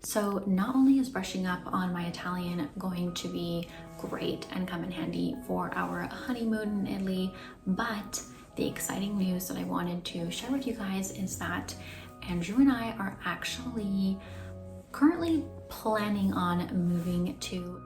So not only is brushing up on my Italian going to be great and come in handy for our honeymoon in Italy, but the exciting news that I wanted to share with you guys is that Andrew and I are actually currently planning on moving to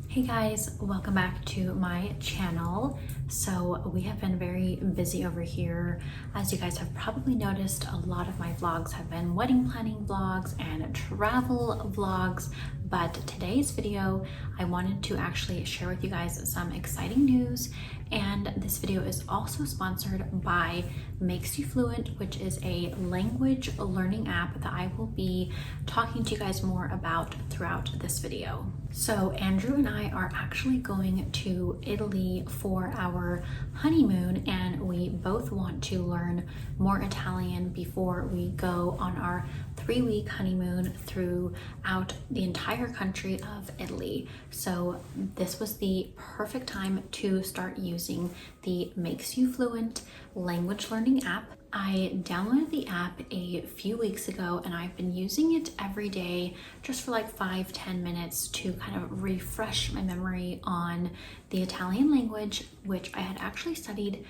Hey guys, welcome back to my channel. So we have been very busy over here. As you guys have probably noticed, a lot of my vlogs have been wedding planning vlogs and travel vlogs, but today's video, I wanted to actually share with you guys some exciting news. And this video is also sponsored by MakesYouFluent, which is a language learning app that I will be talking to you guys more about throughout this video. So Andrew and I are actually going to Italy for our honeymoon, and we both want to learn more Italian before we go on our 3-week honeymoon throughout the entire country of Italy. So this was the perfect time to start using the MakesYouFluent language learning app. I downloaded the app a few weeks ago and I've been using it every day just for like 5-10 minutes to kind of refresh my memory on the Italian language, which I had actually studied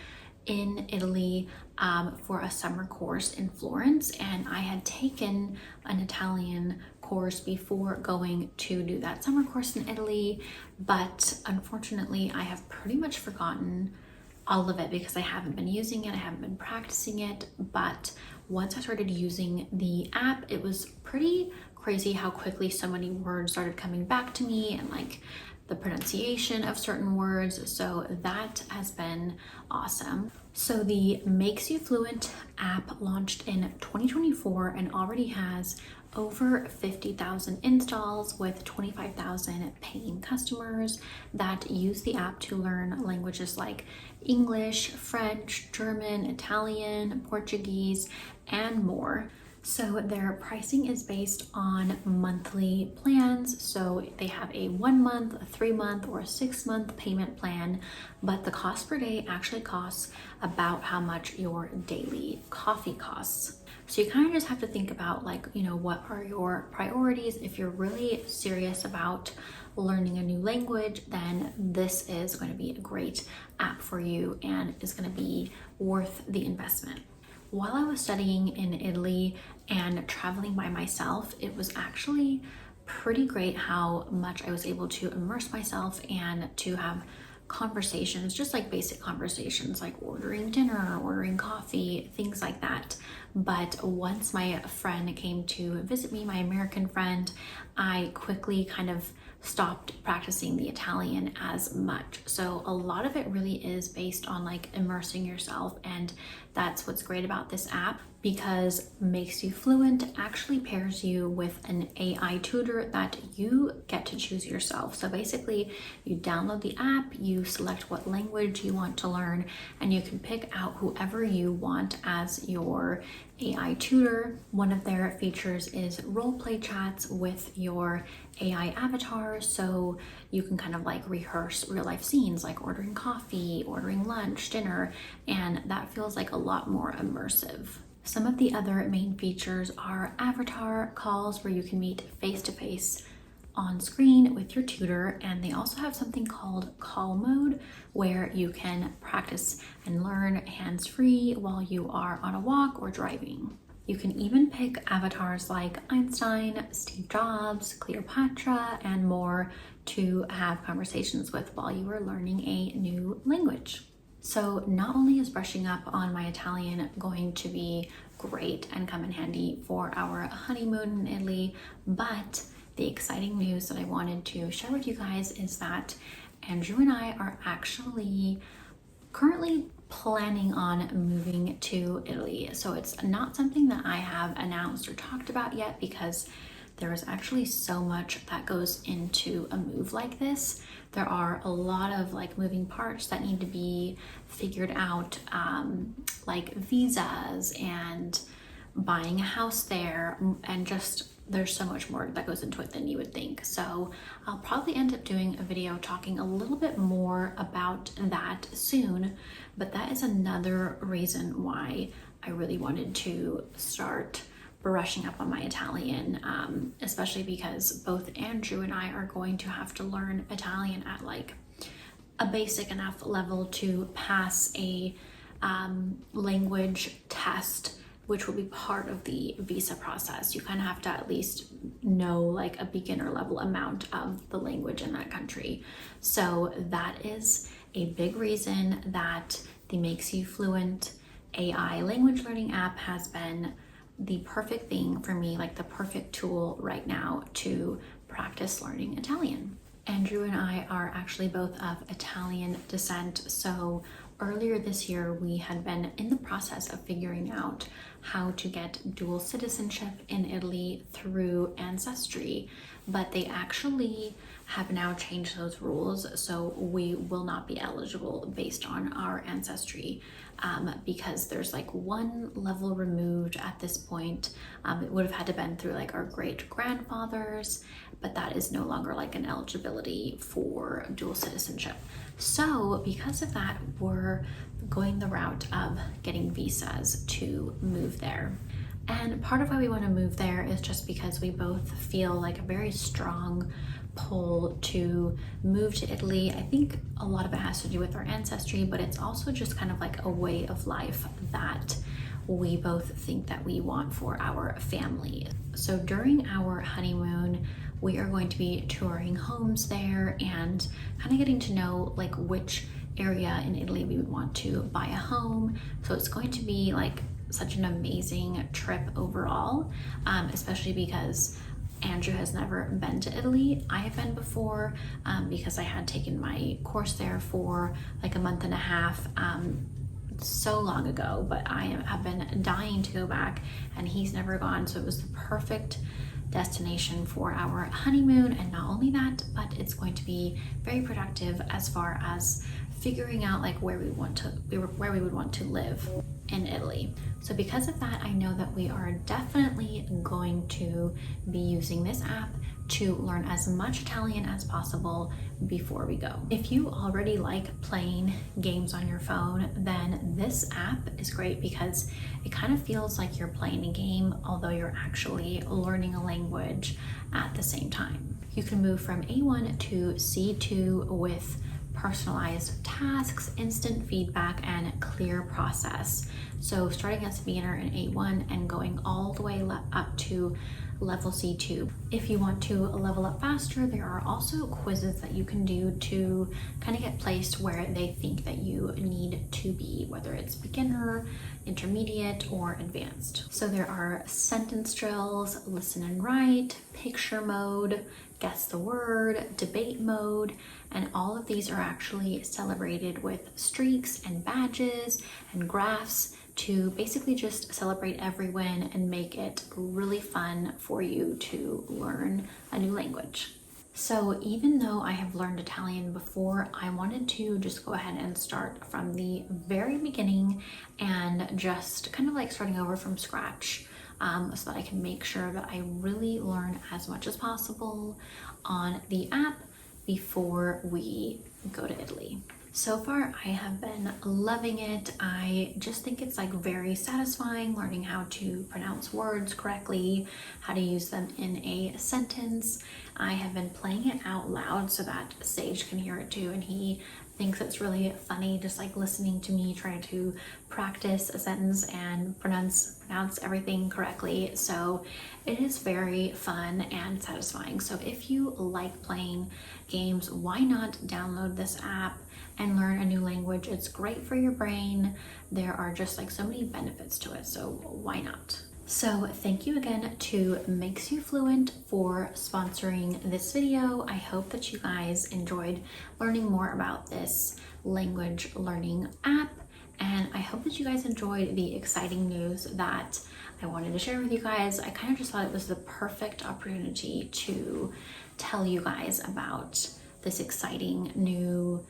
in Italy for a summer course in Florence, and I had taken an Italian course before going to do that summer course in Italy, but unfortunately I have pretty much forgotten all of it because I haven't been using it, I haven't been practicing it. But once I started using the app, it was pretty crazy how quickly so many words started coming back to me and like the pronunciation of certain words. So that has been awesome. So the MakesYouFluent app launched in 2024 and already has over 50,000 installs with 25,000 paying customers that use the app to learn languages like English, French, German, Italian, Portuguese, and more. So their pricing is based on monthly plans. So they have a 1 month, a 3 month, or a 6 month payment plan, but the cost per day actually costs about how much your daily coffee costs. So you kind of just have to think about like, what are your priorities? If you're really serious about learning a new language, then this is going to be a great app for you and is going to be worth the investment. While I was studying in Italy and traveling by myself, it was actually pretty great how much I was able to immerse myself and to have conversations, just like basic conversations like ordering dinner, ordering coffee, things like that. But once my friend came to visit me, my American friend, I quickly kind of stopped practicing the Italian as much. So a lot of it really is based on like immersing yourself, and that's what's great about this app, because MakesYouFluent actually pairs you with an AI tutor that you get to choose yourself. So basically you download the app, you select what language you want to learn, and you can pick out whoever you want as your AI tutor. One of their features is role play chats with your AI avatar, so you can kind of like rehearse real life scenes like ordering coffee, ordering lunch, dinner, and that feels like a lot more immersive. Some of the other main features are avatar calls where you can meet face to face on screen with your tutor, and they also have something called call mode where you can practice and learn hands-free while you are on a walk or driving. You can even pick avatars like Einstein, Steve Jobs, Cleopatra, and more to have conversations with while you are learning a new language. So not only is brushing up on my Italian going to be great and come in handy for our honeymoon in Italy, but the exciting news that I wanted to share with you guys is that Andrew and I are actually currently planning on moving to Italy. So it's not something that I have announced or talked about yet because there is actually so much that goes into a move like this. There are a lot of like moving parts that need to be figured out, like visas and buying a house there, and just there's so much more that goes into it than you would think. So I'll probably end up doing a video talking a little bit more about that soon, but that is another reason why I really wanted to start brushing up on my Italian, especially because both Andrew and I are going to have to learn Italian at like a basic enough level to pass a language test, which will be part of the visa process. You kind of have to at least know like a beginner level amount of the language in that country. So that is a big reason that the Makes You Fluent AI language learning app has been the perfect thing for me, like the perfect tool right now to practice learning Italian. Andrew and I are actually both of Italian descent, so earlier this year we had been in the process of figuring out how to get dual citizenship in Italy through Ancestry, but they actually have now changed those rules, so we will not be eligible based on our ancestry, because there's like one level removed at this point. It would have had to been through like our great grandfathers, but that is no longer like an eligibility for dual citizenship. So because of that, we're going the route of getting visas to move there. And part of why we want to move there is just because we both feel like a very strong pull to move to Italy. I think a lot of it has to do with our ancestry, but it's also just kind of like a way of life that we both think that we want for our family. So during our honeymoon, we are going to be touring homes there and kind of getting to know like which area in Italy we would want to buy a home. So it's going to be like such an amazing trip overall, especially because Andrew has never been to Italy. I have been before, because I had taken my course there for like a month and a half, so long ago, but have been dying to go back, and he's never gone, so it was the perfect destination for our honeymoon. And not only that, but it's going to be very productive as far as figuring out like where we would want to live in Italy. So because of that, I know that we are definitely going to be using this app to learn as much Italian as possible before we go. If you already like playing games on your phone, then this app is great because it kind of feels like you're playing a game, although you're actually learning a language at the same time. You can move from A1 to C2 with personalized tasks, instant feedback, and clear process. So starting as a beginner in A1 and going all the way up to level C2. If you want to level up faster, there are also quizzes that you can do to kind of get placed where they think that you need to be, whether it's beginner, intermediate, or advanced. So there are sentence drills, listen and write, picture mode, guess the word, debate mode, and all of these are actually celebrated with streaks and badges and graphs to basically just celebrate every win and make it really fun for you to learn a new language. So even though I have learned Italian before, I wanted to just go ahead and start from the very beginning and just kind of like starting over from scratch, so that I can make sure that I really learn as much as possible on the app before we go to Italy. So far, I have been loving it. I just think it's like very satisfying learning how to pronounce words correctly, how to use them in a sentence. I have been playing it out loud so that Sage can hear it too, and he thinks it's really funny just like listening to me try to practice a sentence and pronounce everything correctly. So it is very fun and satisfying. So if you like playing games, why not download this app and learn a new language? It's great for your brain. There are just like so many benefits to it, so why not? So thank you again to MakesYouFluent for sponsoring this video. I hope that you guys enjoyed learning more about this language learning app, and I hope that you guys enjoyed the exciting news that I wanted to share with you guys. I kind of just thought it was the perfect opportunity to tell you guys about this exciting new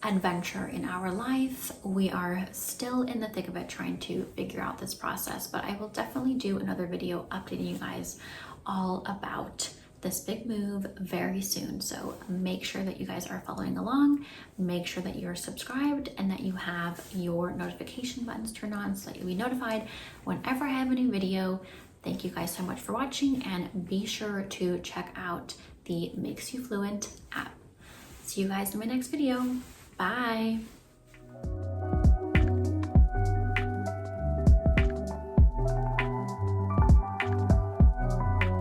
adventure in our life. We are still in the thick of it trying to figure out this process, but I will definitely do another video updating you guys all about this big move very soon. So make sure that you guys are following along, make sure that you're subscribed and that you have your notification buttons turned on so that you'll be notified whenever I have a new video. Thank you guys so much for watching, and be sure to check out the MakesYouFluent app. See you guys in my next video. Bye.